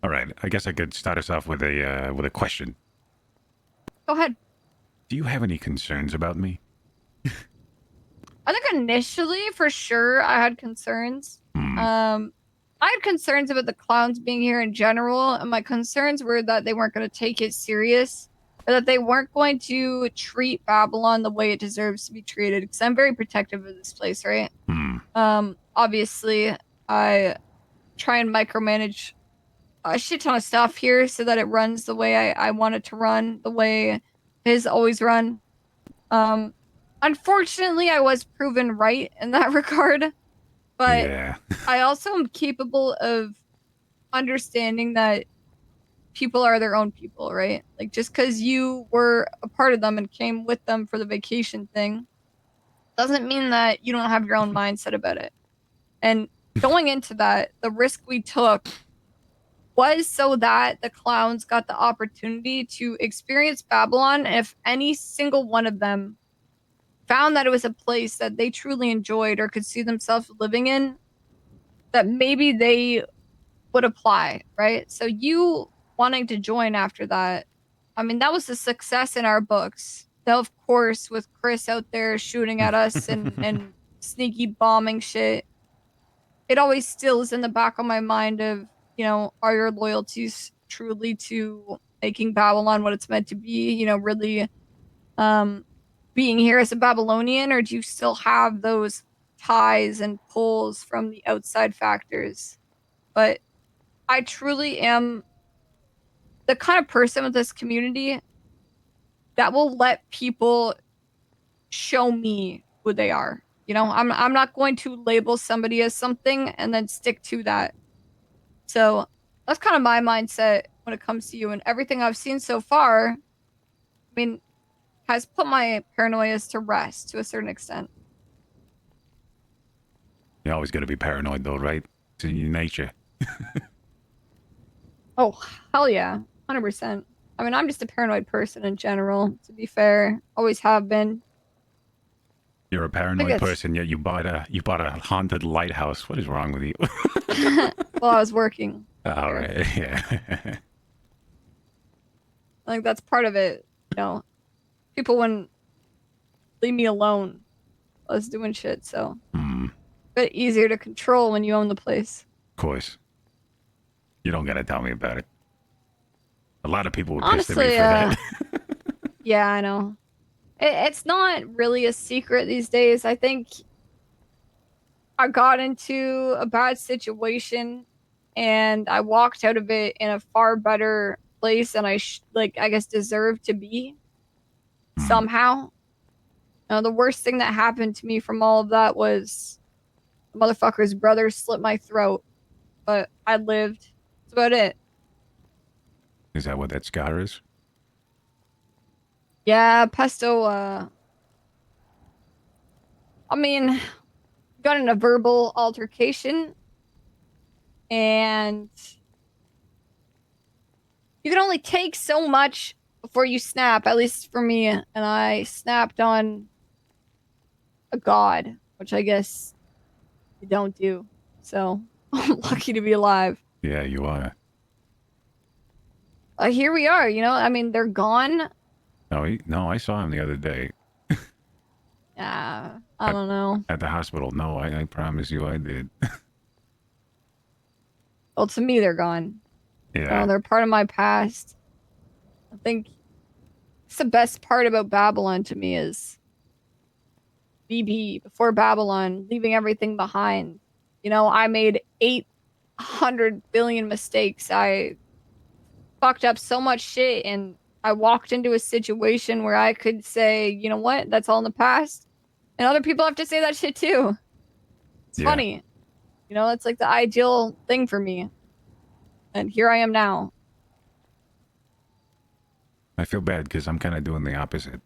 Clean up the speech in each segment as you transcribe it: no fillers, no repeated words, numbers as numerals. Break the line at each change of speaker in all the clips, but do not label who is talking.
All right. I guess I could start us off with a question.
Go ahead.
Do you have any concerns about me?
I think initially, for sure, I had concerns.
Hmm.
Um, I had concerns about the clowns being here in general, and my concerns were that they weren't going to take it serious, or that they weren't going to treat Babylon the way it deserves to be treated. Because I'm very protective of this place, right?
Hmm.
Obviously, I try and micromanage a shit ton of stuff here so that it runs the way I want it to run, the way it has always run. Um, Unfortunately, I was proven right in that regard, but
Yeah.
I also am capable of understanding that people are their own people, right? Like just because you were a part of them and came with them for the vacation thing doesn't mean that you don't have your own mindset about it. And going into that, the risk we took was so that the clowns got the opportunity to experience Babylon. If any single one of them found that it was a place that they truly enjoyed or could see themselves living in, that maybe they would apply, right? So you wanting to join after that, I mean, that was a success in our books. Though, of course, with Chris out there shooting at us and sneaky bombing shit, it always still is in the back of my mind of, are your loyalties truly to making Babylon what it's meant to be? Really um being here as a Babylonian, or do you still have those ties and pulls from the outside factors? But I truly am the kind of person with this community that will let people show me who they are. I'm not going to label somebody as something and then stick to that. So that's kind of my mindset when it comes to you, and everything I've seen so far, I mean, has put my paranoias to rest to a certain extent.
You're always going to be paranoid, though, right? It's in your nature.
Oh, hell yeah. 100%. I mean, I'm just a paranoid person in general, to be fair. Always have been.
You're a
I
paranoid
guess
person, yet you bought a haunted lighthouse. What is wrong with you?
while I was working
All
there.
right. Yeah.
I think that's part of it. People wouldn't leave me alone. I was doing shit, so
Hmm. Of
a bit easier to control when you own the place.
course. You don't got to tell me about it. A lot of people were pissed at me
Honestly,
for that.
yeah, I know. It's not really a secret these days. I think I got into a bad situation and I walked out of it in a far better place than I guess deserved to be
Hmm.
somehow. The worst thing that happened to me from all of that was the motherfucker's brother slit my throat, but I lived. That's about it.
Is that what that scar is?
Yeah, Pesto, I mean, got in a verbal altercation, and you can only take so much before you snap, at least for me. And I snapped on a god, which I guess you don't do. So I'm lucky to be alive.
Yeah, you are.
Here we are, I mean, they're gone.
No, I saw him the other day
Yeah, I
at,
don't know.
at the hospital. No, I promise you I did.
Well, to me, they're gone.
Yeah.
They're part of my past. I think it's the best part about Babylon to me is BB before Babylon, leaving everything behind. I made 800 billion mistakes. I fucked up so much shit, and I walked into a situation where I could say, you know what, that's all in the past. And other people have to say that shit too. It's
Yeah.
funny. That's like the ideal thing for me. And here I am now.
I feel bad because I'm kind of doing the opposite.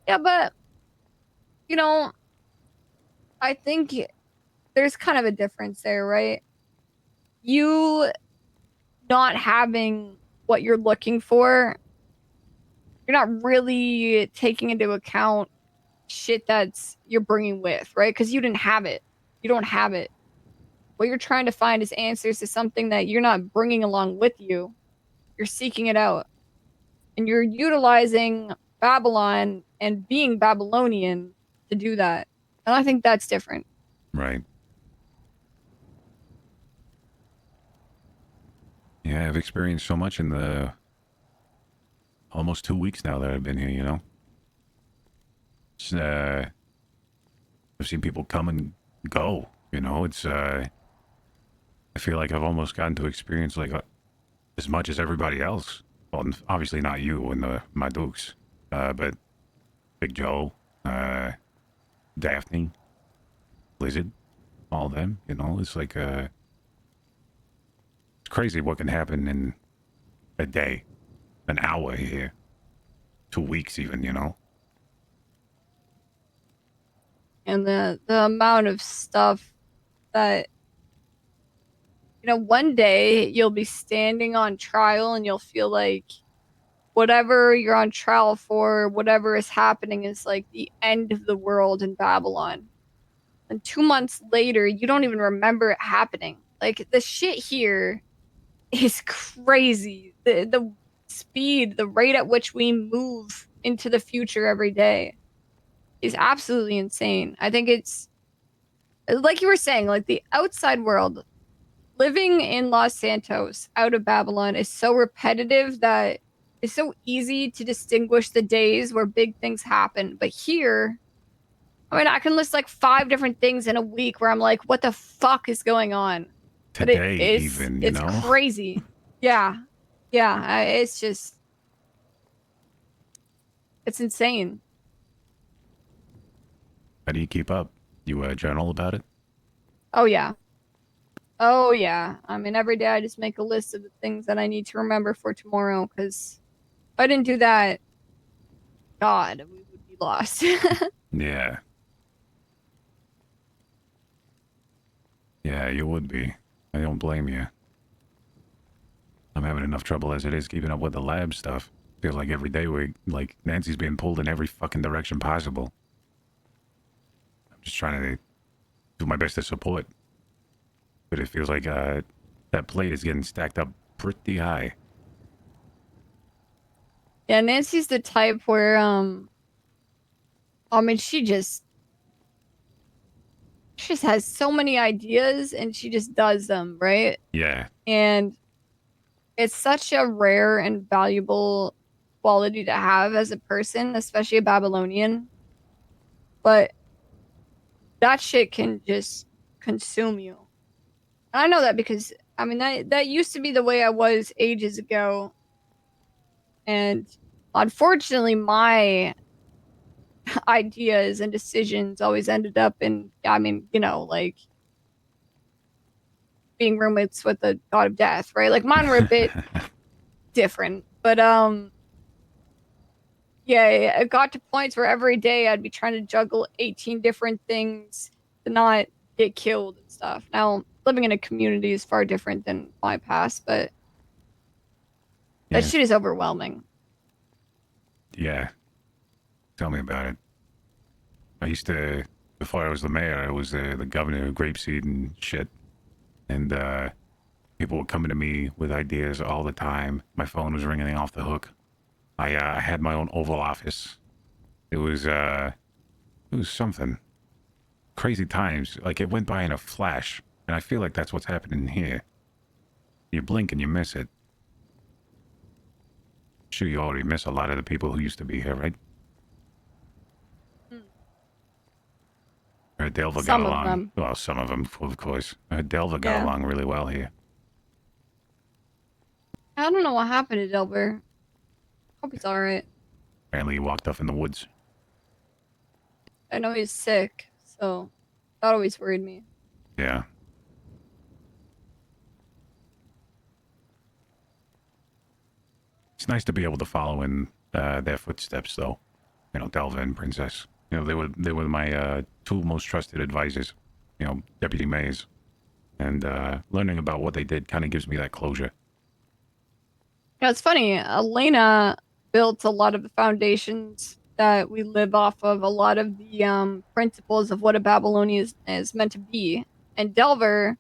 Yeah, but, you know, I think there's kind of a difference there, right? You not having what you're looking for, you're not really taking into account shit that's you're bringing with, right? Because you didn't have it. You don't have it. what you're trying to find is answers to something that you're not bringing along with you. You're seeking it out. And you're utilizing Babylon and being Babylonian to do that. And I think that's different.
Right. Yeah, I've experienced so much in the almost 2 weeks now that I've been here, you know? It's, I've seen people come and go, you know? It's, I feel like I've almost gotten to experience, like, as much as everybody else. Well, obviously not you and my Dukes, but Big Joe, Daphne, Blizzard, all of them, you know? It's like, it's crazy what can happen in a day, an hour here, 2 weeks even, you know?
And the amount of stuff that one day you'll be standing on trial and you'll feel like whatever you're on trial for, whatever is happening is like the end of the world in Babylon. And 2 months later, you don't even remember it happening. Like the shit here is crazy. The speed, the rate at which we move into the future every day is absolutely insane. I think it's like you were saying, like the outside world, living in Los Santos out of Babylon is so repetitive that it's so easy to distinguish the days where big things happen. But here, I mean, I can list like 5 different things in a week where I'm like, what the fuck is going on? But
Today, even, you
it's
know?
crazy. Yeah. Yeah. It's just, it's insane.
How do you keep up? You journal about it?
Oh, yeah. Oh, yeah. I mean, every day I just make a list of the things that I need to remember for tomorrow because if I didn't do that, God, we would be lost.
Yeah. Yeah, you would be. I don't blame you. I'm having enough trouble as it is keeping up with the lab stuff. Feels like every day like, Nancy's being pulled in every fucking direction possible. I'm just trying to do my best to support. But it feels like, that plate is getting stacked up pretty high.
Yeah, Nancy's the type where, I mean, she just has so many ideas and she just does them, right?
Yeah.
And it's such a rare and valuable quality to have as a person, especially a Babylonian. But that shit can just consume you. And I know that because I mean that used to be the way I was ages ago. And unfortunately my ideas and decisions always ended up in, I mean, like being roommates with the god of death, right? Like mine were a bit different, but yeah, it got to points where every day I'd be trying to juggle 18 different things to not get killed and stuff. Now, living in a community is far different than my past, but that
Yeah.
shit is overwhelming.
Yeah. Tell me about it. I used to, before I was the mayor, I was the governor of Grapeseed and shit. And people were coming to me with ideas all the time. My phone was ringing off the hook. I had my own Oval Office. It was something. Crazy times. Like, it went by in a flash. And I feel like that's what's happening here. You blink and you miss it. Sure, you already miss a lot of the people who used to be here, right?
Hmm.
Delva got
Some of
along.
them.
Well, some of them, of course. Delva got
Yeah.
along really well here.
I don't know what happened to Delbert. Hope he's alright.
Apparently, he walked off in the woods.
I know he's sick, so that always worried me.
Yeah. It's nice to be able to follow in their footsteps, though. You know, Delva and Princess. You know, they were my two most trusted advisors. You know, deputy mayors, and learning about what they did kind of gives me that closure.
Yeah, it's funny. Elena built a lot of the foundations that we live off of, a lot of the principles of what a Babylonian is meant to be. And Delver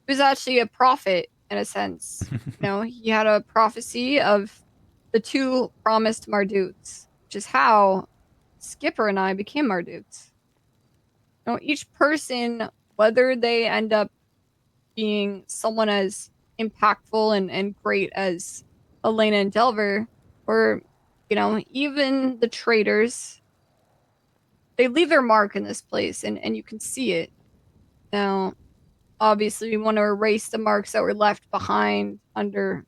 He was actually a prophet in a sense. He had a prophecy of the two promised Marduks, which is how Skipper and I became Marduks. Each person, whether they end up being someone as impactful and great as Elena and Delver, or, even the traitors, they leave their mark in this place and you can see it. Now, obviously, we want to erase the marks that were left behind under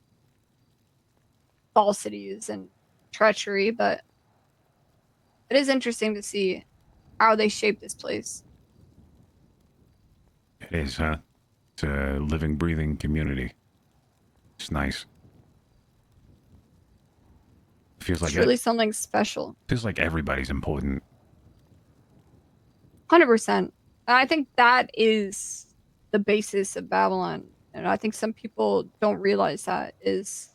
falsities and treachery, but it is interesting to see how they shape this place.
It is, huh? It's a living, breathing community. It's nice. Feels like
It's really something special.
Feels like everybody's important.
100%. And I think that is the basis of Babylon. And I think some people don't realize that is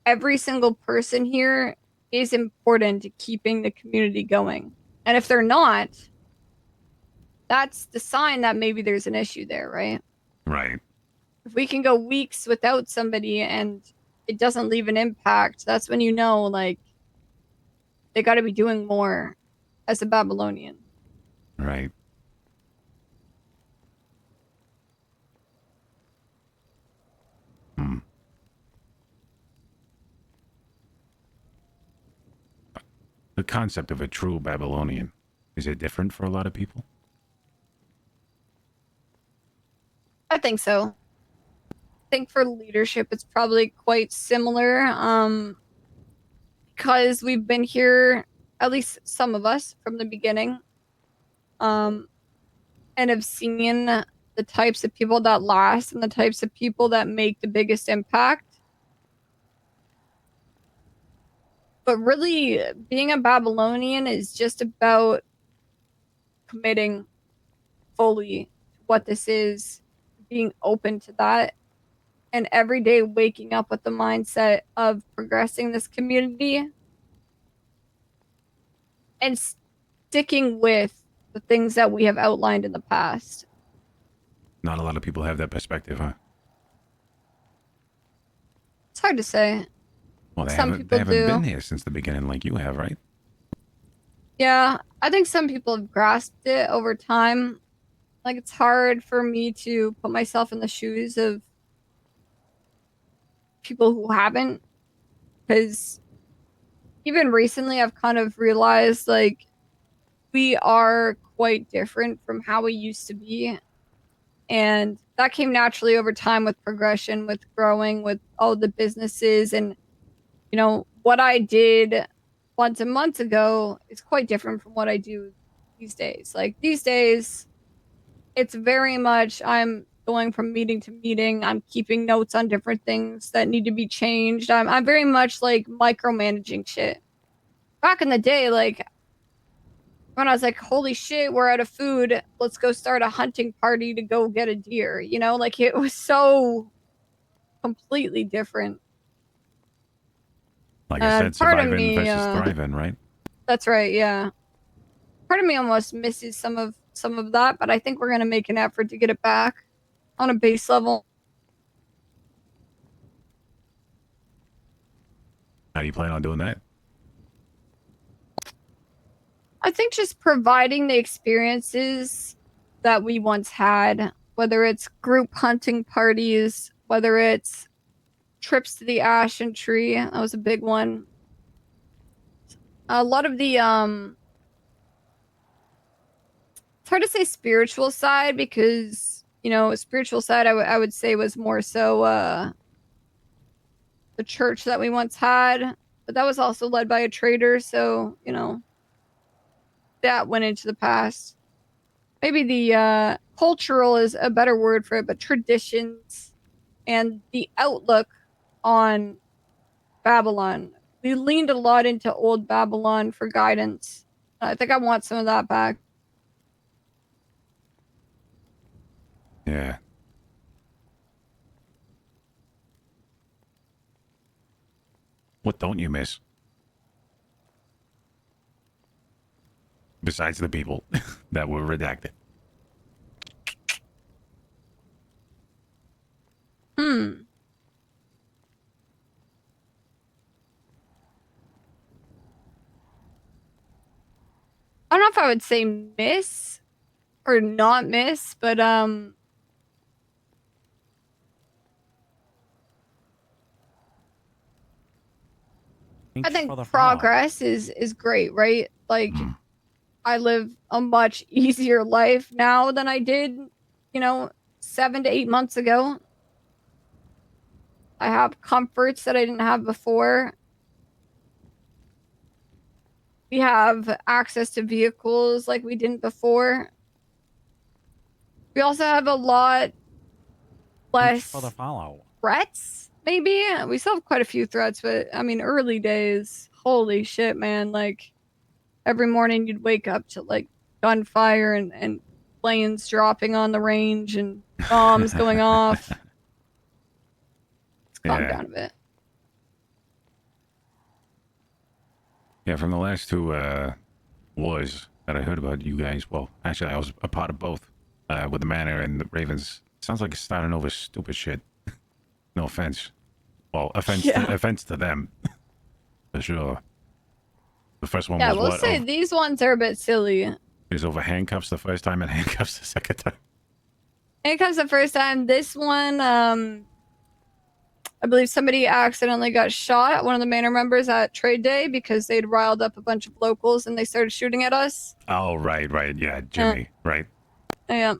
every single person here is important to keeping the community going. And if they're not, that's the sign that maybe there's an issue there, right?
Right.
If we can go weeks without somebody and it doesn't leave an impact, that's when like they got to be doing more as a Babylonian.
Right. Hmm. The concept of a true Babylonian, is it different for a lot of people?
I think so. I think for leadership, it's probably quite similar. Because we've been here, at least some of us, from the beginning, and have seen the types of people that last and the types of people that make the biggest impact. But really, being a Babylonian is just about committing fully to what this is, being open to that, and every day waking up with the mindset of progressing this community and sticking with the things that we have outlined in the past.
Not a lot of people have that perspective, huh?
It's hard to say.
Well, they
Some
haven't they
people
haven't been
do.
here since the beginning like you have, right?
Yeah, I think some people have grasped it over time. Like, it's hard for me to put myself in the shoes of people who haven't, because even recently I've kind of realized like we are quite different from how we used to be. And that came naturally over time with progression, with growing, with all the businesses. And, what I did months and months ago is quite different from what I do these days. Like, these days, it's very much I'm going from meeting to meeting. I'm keeping notes on different things that need to be changed. I'm very much like micromanaging shit. Back in the day, like when I was like, holy shit, we're out of food. Let's go start a hunting party to go get a deer. Like it was so completely different.
Like I
And
said,
part of
surviving
me,
versus thriving, right?
that's right, yeah. Part of me almost misses some of that, but I think we're gonna make an effort to get it back on a base level.
How do you plan on doing that?
I think just providing the experiences that we once had, whether it's group hunting parties, whether it's trips to the Ashen Tree, that was a big one. A lot of the it's hard to say spiritual side because, spiritual side I would say was more so the church that we once had, but that was also led by a trader, so, that went into the past. Maybe the cultural is a better word for it, but traditions and the outlook on Babylon. We leaned a lot into old Babylon for guidance. I think I want some of that back.
Yeah. What don't you miss? Besides the people that were redacted.
I don't know if I would say miss or not miss, but I
Thanks
think
for the follow.
progress is great, right? Like
Mm.
I live a much easier life now than I did, 7 to 8 months ago. I have comforts that I didn't have before. We have access to vehicles like we didn't before. We also have a lot
Thanks for the
less
follow.
threats, maybe. We still have quite a few threats, but I mean, early days, holy shit, man. Like, every morning you'd wake up to like gunfire and planes dropping on the range and bombs going off. Let's calm
Yeah.
down a bit.
Yeah, from the last two wars that I heard about you guys, well, actually, I was a part of both with the Manor and the Ravens. Sounds like it's starting over stupid shit. No offense. Well,
Yeah.
offense to them, for sure. The first one
Yeah,
was
we'll
what?
say these ones are a bit silly.
It was over handcuffs the first time and handcuffs the second time.
And it comes the first time. This one, I believe somebody accidentally got shot, one of the Manor members at trade day because they'd riled up a bunch of locals and they started shooting at us.
Oh, right. Yeah, Jimmy, right.
Yeah.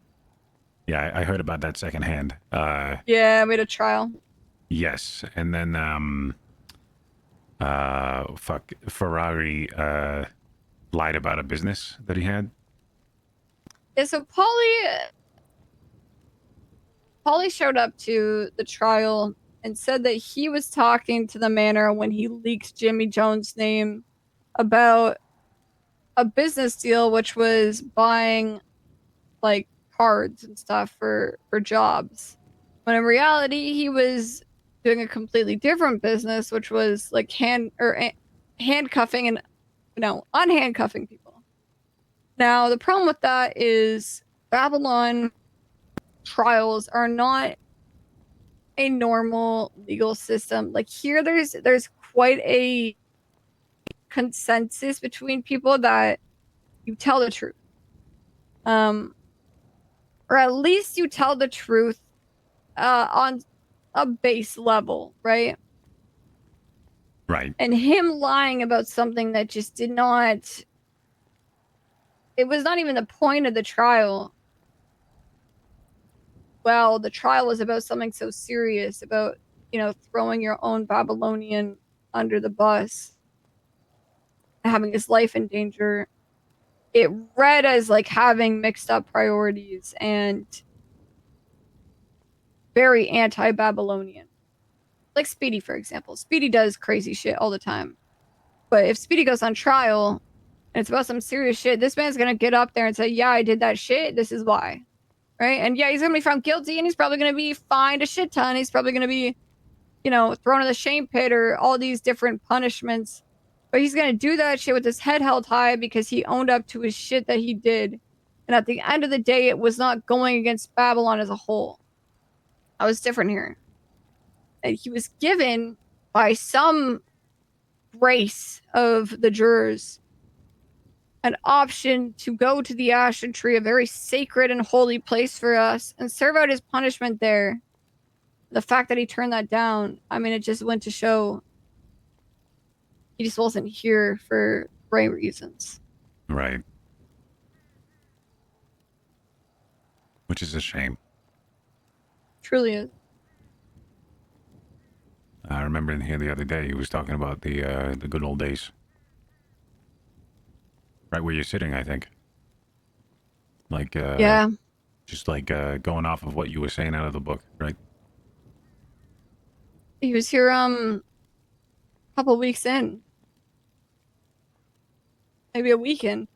Yeah, I heard about that secondhand.
Yeah, we had a trial.
Yes, and then Ferrari lied about a business that he had.
Yeah, so Polly showed up to the trial and said that he was talking to the Manor when he leaked Jimmy Jones' name about a business deal, which was buying like cards and stuff for jobs. When in reality, he was doing a completely different business, which was like handcuffing and unhandcuffing people. Now the problem with that is Babylon trials are not a normal legal system. Like here, there's quite a consensus between people that you tell the truth, or at least you tell the truth on a base level, right?
Right.
And him lying about something that just did not. It was not even the point of the trial. Well, the trial was about something so serious, about throwing your own Babylonian under the bus, having his life in danger. It read as like having mixed up priorities and very anti-Babylonian. Like Speedy, for example. Speedy does crazy shit all the time. But if Speedy goes on trial and it's about some serious shit, this man's gonna get up there and say, yeah, I did that shit. This is why. Right? And yeah, he's gonna be found guilty and he's probably gonna be fined a shit ton. He's probably gonna be, thrown in the shame pit or all these different punishments. But he's gonna do that shit with his head held high because he owned up to his shit that he did. And at the end of the day, it was not going against Babylon as a whole. I was different here. And he was given by some grace of the jurors an option to go to the Ashen Tree, a very sacred and holy place for us, and serve out his punishment there. The fact that he turned that down, I mean, it just went to show he just wasn't here for right reasons.
Right. Which is a shame.
Truly is.
I remember in here the other day he was talking about the good old days. Right where you're sitting, I think. Like
Yeah.
just like going off of what you were saying out of the book, right?
He was here a couple weeks in. Maybe a weekend.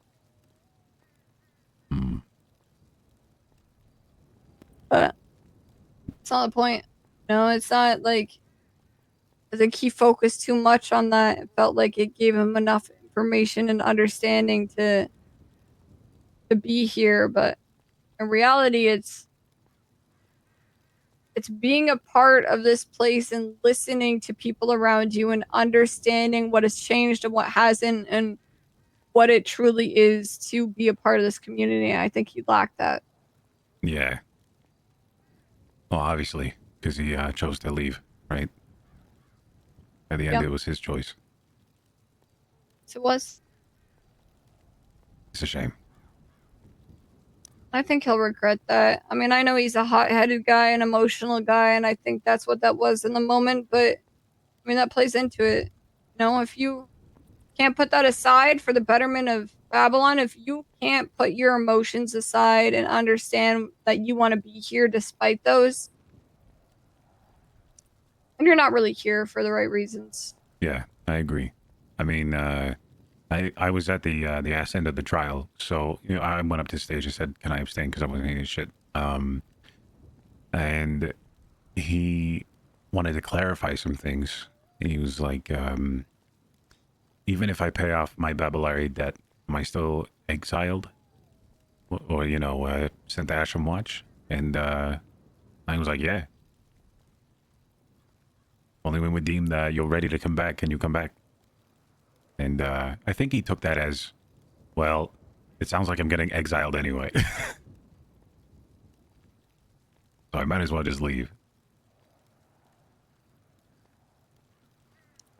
But it's not the point. No, it's not like I think he focused too much on that. It felt like it gave him enough information and understanding to be here, but in reality, it's It's being a part of this place and listening to people around you and understanding what has changed and what hasn't and what it truly is to be a part of this community. I think he lacked that.
Yeah. Well, obviously, because he chose to leave, right? At the end,
Yep.
it was his choice.
So it was.
It's a shame.
I think he'll regret that. I mean, I know he's a hot-headed guy, an emotional guy, and I think that's what that was in the moment, but I mean, that plays into it. You know, if you can't put that aside for the betterment of Babylon, if you can't put your emotions aside and understand that you want to be here despite those, and you're not really here for the right reasons.
Yeah, I agree. I mean, I was at the ass end of the trial, so you know I went up to the stage and said, "Can I abstain?" Because I wasn't eating shit. And he wanted to clarify some things. He was like, even if I pay off my Babylari debt, am I still exiled? Or you know, sent to Ashram Watch? And I was like, yeah. Only when we deem that you're ready to come back can you come back. And I think he took that as, well, it sounds like I'm getting exiled anyway. So I might as well just leave.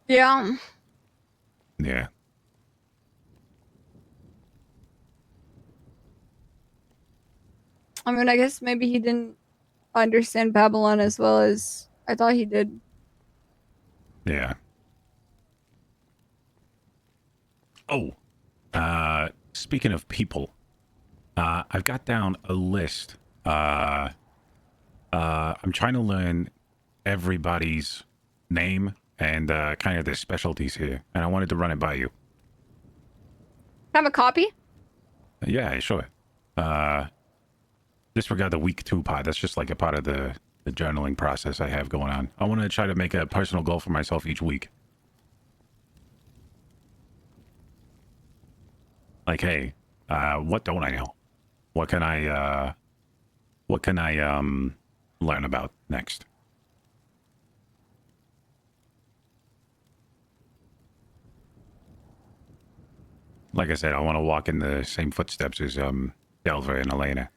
Yeah.
Yeah.
I mean, I guess maybe he didn't understand Babylon as well as I thought he did.
Yeah. Oh, speaking of people, I've got down a list. I'm trying to learn everybody's name and kind of their specialties here, and I wanted to run it by you.
Have a copy?
Yeah, sure. Disregard the week 2 part. That's just like a part of the journaling process I have going on. I want to try to make a personal goal for myself each week. Like, hey, what don't I know? What can I learn about next? Like I said, I want to walk in the same footsteps as Delver and Elena.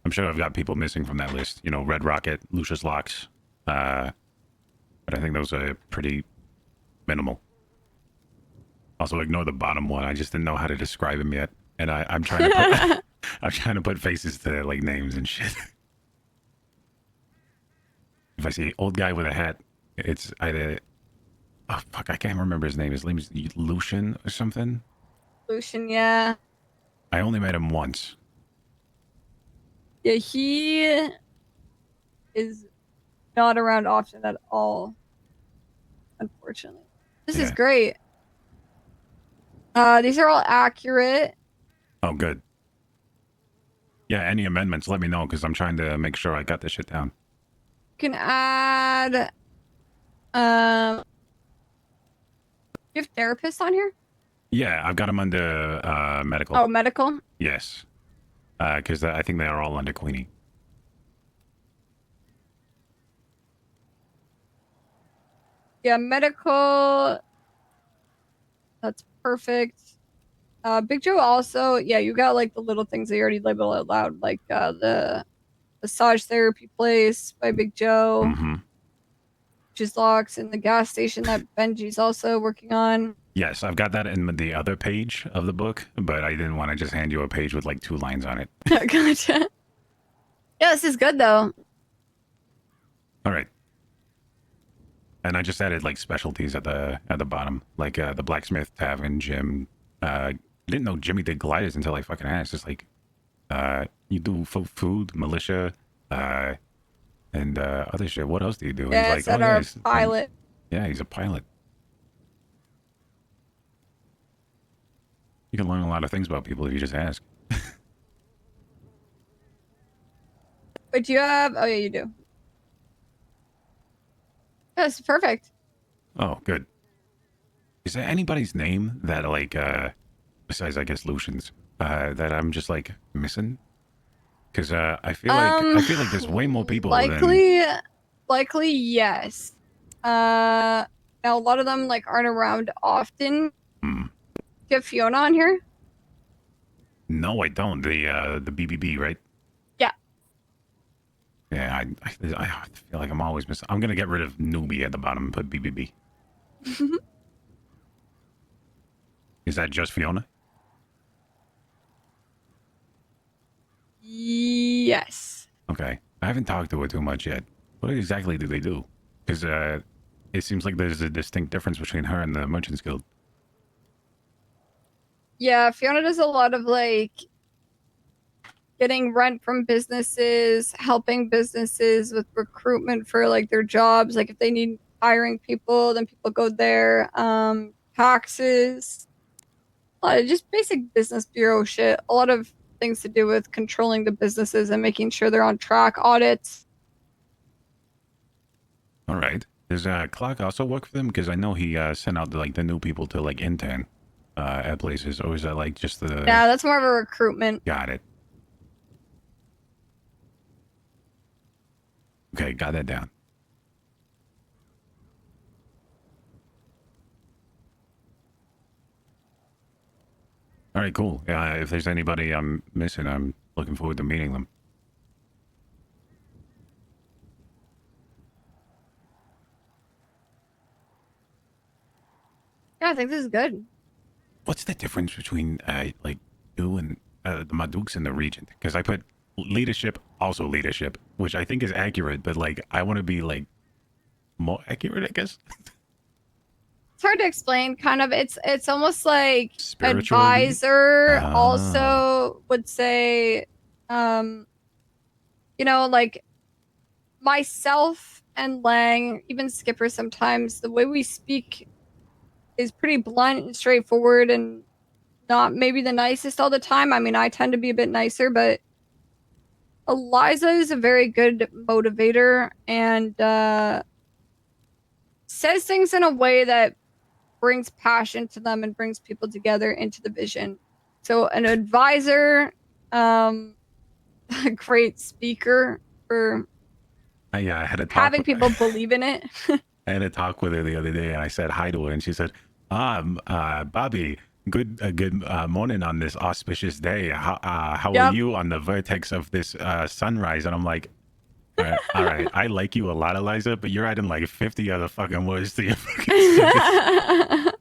I'm sure I've got people missing from that list. You know, Red Rocket, Lucius Locks. But I think those are pretty minimal. Also, ignore the bottom one. I just didn't know how to describe him yet, and I'm trying to put I'm trying to put faces to like names and shit. If I see old guy with a hat, it's either oh fuck, I can't remember his name. His name is Lucian or something.
Lucian, yeah.
I only met him once.
Yeah, he is not around often at all, unfortunately. This is
Yeah.
great. These are all accurate.
Oh, good. Yeah, any amendments, let me know because I'm trying to make sure I got this shit down.
You can add you have therapists on here?
Yeah, I've got them under medical.
Oh, medical?
Yes. Because I think they are all under Queenie.
Yeah, medical. That's perfect. Big Joe also, yeah, you got like the little things that you already labeled out loud, like the massage therapy place by Big Joe,
Mm-hmm.
which is locks, and the gas station that Benji's also working on.
Yes, I've got that in the other page of the book, but I didn't want to just hand you a page with like 2 lines on it.
Gotcha. Yeah, this is good though.
All right. And I just added like specialties at the bottom, like the blacksmith, tavern, gym. Didn't know Jimmy did gliders until I fucking asked. It's like, you do food, militia, and other shit. What else do you do?
Yeah,
He's
it's
like,
at
oh yeah,
our pilot.
yeah, he's a pilot. You can learn a lot of things about people if you just ask.
But you have, oh yeah, you do. Yeah, this is perfect.
Oh, good. Is there anybody's name that like besides I guess Lucian's that I'm just like missing? Because I feel like there's way more people than...
Likely yes. Now a lot of them like aren't around often.
Hmm.
Do you have Fiona on here?
No, I don't. The BBB, right?
Yeah.
Yeah, I feel like I'm always missing. I'm gonna get rid of newbie at the bottom and put BBB. Is that just Fiona?
Yes.
Okay. I haven't talked to her too much yet. What exactly do they do? Because it seems like there's a distinct difference between her and the Merchants Guild.
Yeah, Fiona does a lot of like getting rent from businesses, helping businesses with recruitment for like their jobs. Like if they need hiring people, then people go there. Taxes, a lot of just basic business bureau shit. A lot of things to do with controlling the businesses and making sure they're on track. Audits.
All right. Does Clark also work for them? Because I know he sent out the new people to like intern at places. Or is that like just the...
Yeah, that's more of a recruitment.
Got it. Okay, got that down. All right, cool. If there's anybody I'm missing, I'm looking forward to meeting them.
Yeah, I think this is good.
What's the difference between like you and the Madukes in the Regent? Because I put leadership, also leadership, which I think is accurate, but like I want to be like more accurate, I guess.
It's hard to explain. Kind of, it's almost like
Spiritual
advisor.
Ah.
Also, would say, you know, like myself and Lang, even Skipper. Sometimes the way we speak is pretty blunt and straightforward, and not maybe the nicest all the time. I mean, I tend to be a bit nicer, but Eliza is a very good motivator and says things in a way that brings passion to them and brings people together into the vision. So an advisor, a great speaker for
I had a talk
having people believe in it.
I had a talk with her the other day, and I said hi to her, and she said, Bobby, good morning on this auspicious day. How
Yep.
are you on the vertex of this sunrise? And I'm like, all right, I like you a lot, Eliza, but you're adding like 50 other fucking words to your fucking sentence.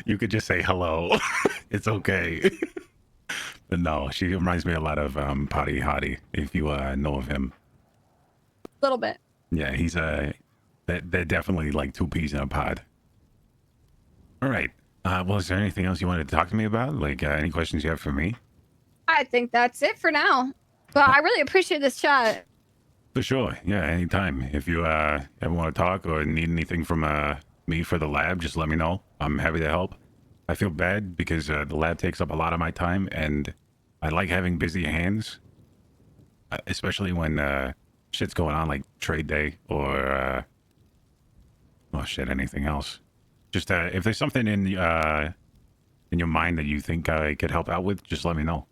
You could just say hello. It's okay. But no, she reminds me a lot of Potty Hottie, if you know of him.
A little bit.
Yeah, he's they're definitely like two peas in a pod. All right. Well, is there anything else you wanted to talk to me about? Like any questions you have for me?
I think that's it for now. But I really appreciate this chat.
For sure. Yeah, anytime. If you ever want to talk or need anything from me for the lab, just let me know. I'm happy to help. I feel bad because the lab takes up a lot of my time, and I like having busy hands, especially when shit's going on like trade day or oh shit, anything else. Just if there's something in your mind that you think I could help out with, just let me know.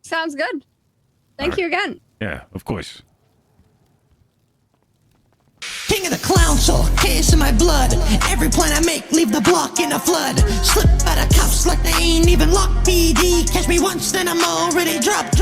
Sounds good. Thank you again.
Yeah, of course.
King of the clown soul, chaos in my blood. Every plan I make, leave the block in a flood. Slip out of cuffs like they ain't even locked. PD, catch me once, then I'm already dropped.